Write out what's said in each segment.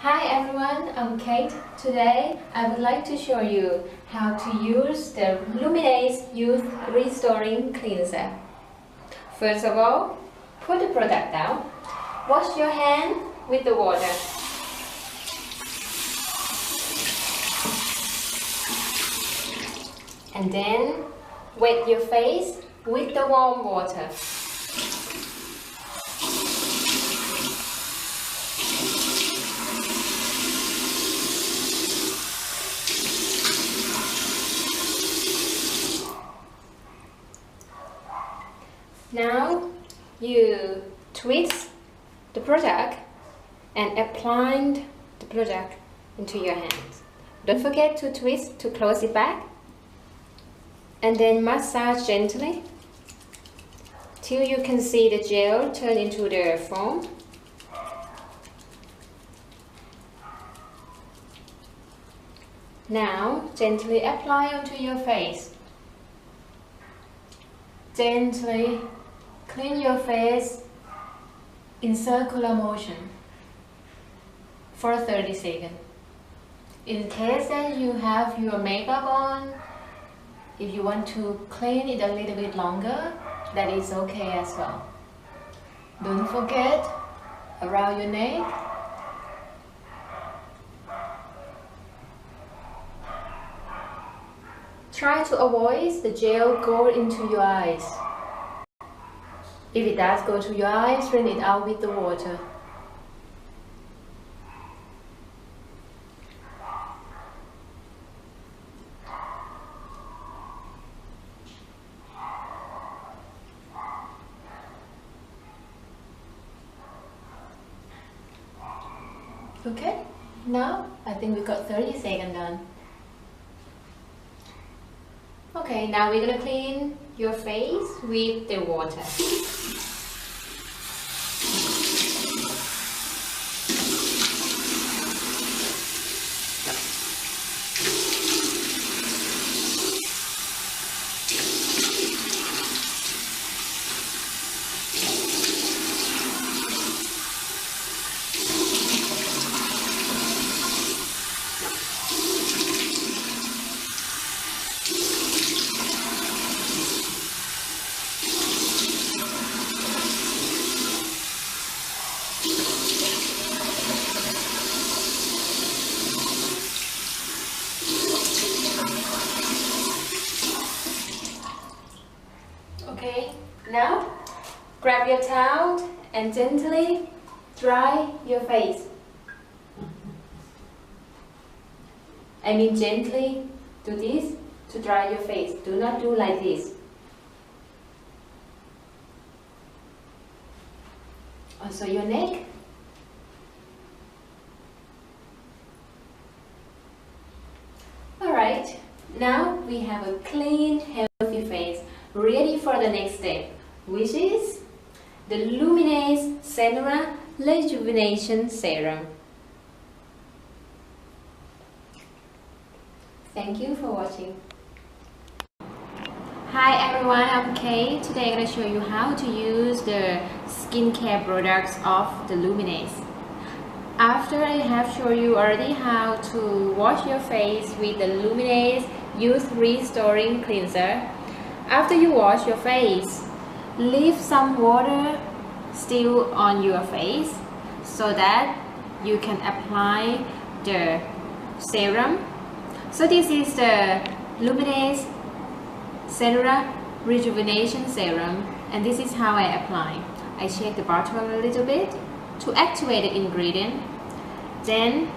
Hi everyone, I'm Kate. Today I would like to show you how to use the Luminesce Youth Restoring Cleanser. First of all, put the product down. Wash your hand with the water. And then wet your face with the warm water. Now you twist the product and apply the product into your hands. Don't forget to twist to close it back, and then massage gently till you can see the gel turn into the foam. Now gently apply onto your face. Gently clean your face in circular motion for 30 seconds. In case that you have your makeup on, if you want to clean it a little bit longer, that is okay as well. Don't forget around your neck. Try to avoid the gel go into your eyes. If it does go to your eyes, rinse it out with the water. Okay, now I think we got 30 seconds done. Okay, now we're gonna clean your face with the water. Okay, now grab your towel and gently dry your face. I mean gently do this to dry your face. Do not do like this. Also your neck. Alright, now we have a clean, healthy face, ready for the next step, which is the Luminesce Serum Rejuvenation Serum. Thank you for watching. Hi everyone, I'm Kate. Today I'm going to show you how to use the skincare products of the Luminesce. After I have shown you already how to wash your face with the Luminesce Youth Restoring Cleanser, after you wash your face, leave some water still on your face so that you can apply the serum. So this is the Luminesce Serum Rejuvenation Serum, and this is how I apply. I shake the bottle a little bit to activate the ingredient. Then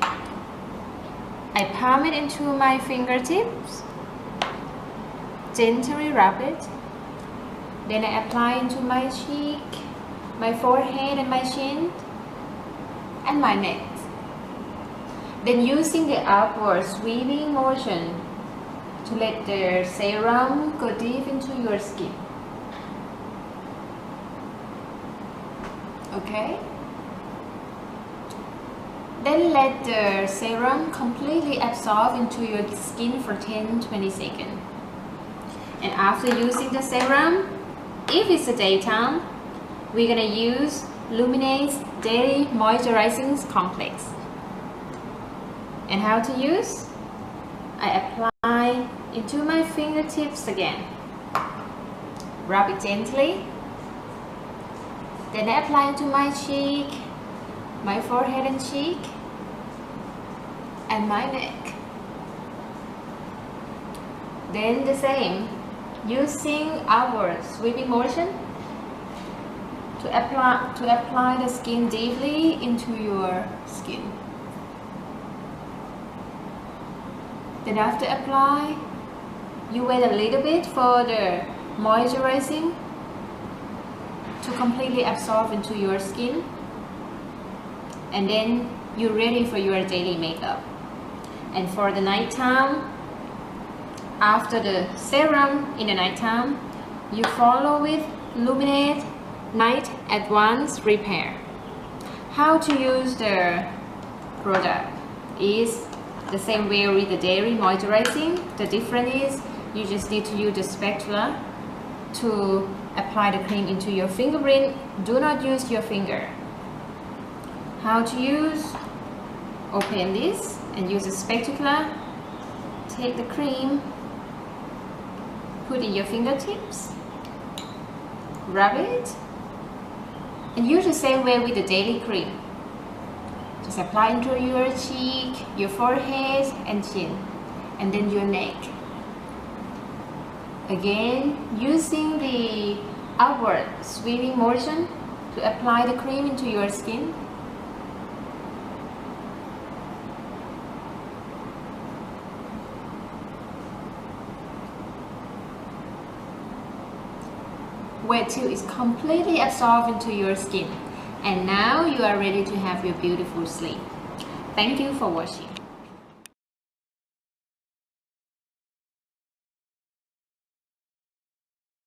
I palm it into my fingertips. Gently rub it. Then I apply into my cheek, my forehead and my chin, and my neck. Then using the upward sweeping motion to let the serum go deep into your skin. Okay? Then let the serum completely absorb into your skin for 10-20 seconds. And after using the serum, if it's a daytime, we're gonna use Luminesce Daily Moisturizing Complex. And how to use? I apply into my fingertips again. Rub it gently. Then I apply into my cheek, my forehead and cheek, and my neck. Then the same, using our sweeping motion to apply the skin deeply into your skin. Then after apply, you wait a little bit for the moisturizing to completely absorb into your skin, and then you're ready for your daily makeup. And for the nighttime, after the serum in the nighttime, you follow with Luminesce Night Advanced Repair. How to use the product is the same way with the daily moisturizing. The difference is you just need to use the spatula to apply the cream into your fingerprint. Do not use your finger. How to use? Open this and use a spatula. Take the cream, put in your fingertips, rub it, and use the same way with the daily cream. Just apply into your cheek, your forehead and chin, and then your neck. Again, using the upward sweeping motion to apply the cream into your skin. Wait till it's completely absorbed into your skin. And now you are ready to have your beautiful sleep. Thank you for watching.